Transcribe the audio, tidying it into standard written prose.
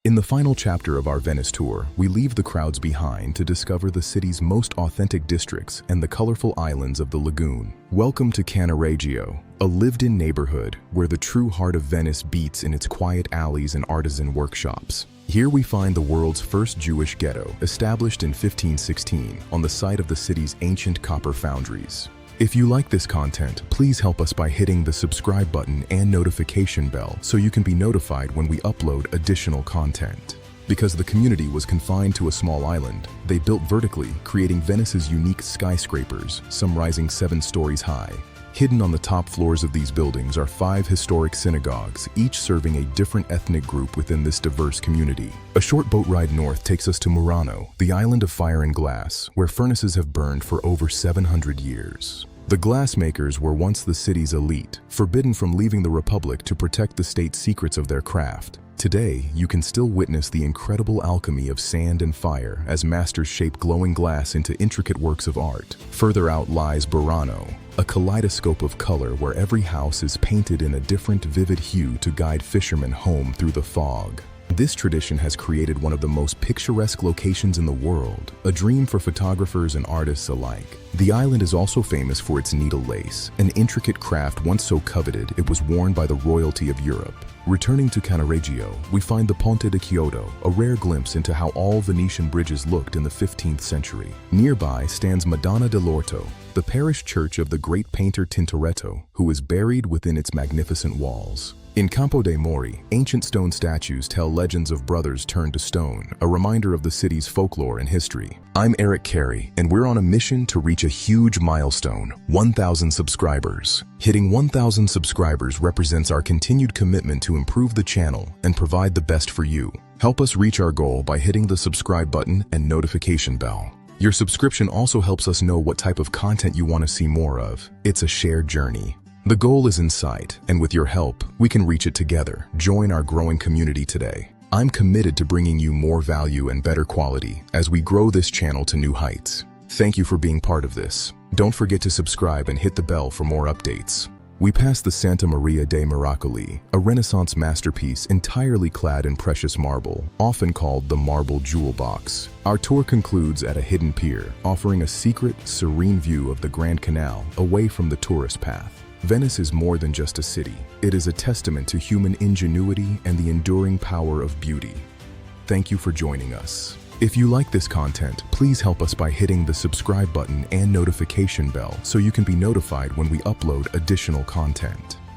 In the final chapter of our Venice tour, we leave the crowds behind to discover the city's most authentic districts and the colorful islands of the lagoon. Welcome to Cannareggio, a lived-in neighborhood where the true heart of Venice beats in its quiet alleys and artisan workshops. Here we find the world's first Jewish ghetto, established in 1516 on the site of the city's ancient copper foundries. If you like this content, please help us by hitting the subscribe button and notification bell so you can be notified when we upload additional content. Because the community was confined to a small island, they built vertically, creating Venice's unique skyscrapers, some rising 7 stories high. Hidden on the top floors of these buildings are 5 historic synagogues, each serving a different ethnic group within this diverse community. A short boat ride north takes us to Murano, the island of fire and glass, where furnaces have burned for over 700 years. The glassmakers were once the city's elite, forbidden from leaving the Republic to protect the state secrets of their craft. Today, you can still witness the incredible alchemy of sand and fire as masters shape glowing glass into intricate works of art. Further out lies Burano, a kaleidoscope of color where every house is painted in a different vivid hue to guide fishermen home through the fog. This tradition has created one of the most picturesque locations in the world, a dream for photographers and artists alike. The island is also famous for its needle lace, an intricate craft once so coveted it was worn by the royalty of Europe. Returning to Cannareggio, we find the Ponte di Chiodo, a rare glimpse into how all Venetian bridges looked in the 15th century. Nearby stands Madonna dell'Orto, the parish church of the great painter Tintoretto, who is buried within its magnificent walls. In Campo dei Mori, ancient stone statues tell legends of brothers turned to stone, a reminder of the city's folklore and history. I'm Eric Carey, and we're on a mission to reach a huge milestone, 1,000 subscribers. Hitting 1,000 subscribers represents our continued commitment to improve the channel and provide the best for you. Help us reach our goal by hitting the subscribe button and notification bell. Your subscription also helps us know what type of content you want to see more of. It's a shared journey. The goal is in sight, and with your help, we can reach it together. Join our growing community today. I'm committed to bringing you more value and better quality as we grow this channel to new heights. Thank you for being part of this. Don't forget to subscribe and hit the bell for more updates. We pass the Santa Maria dei Miracoli, a Renaissance masterpiece entirely clad in precious marble, often called the marble jewel box. Our tour concludes at a hidden pier, offering a secret, serene view of the Grand Canal away from the tourist path. Venice is more than just a city. It is a testament to human ingenuity and the enduring power of beauty. Thank you for joining us. If you like this content, please help us by hitting the subscribe button and notification bell so you can be notified when we upload additional content.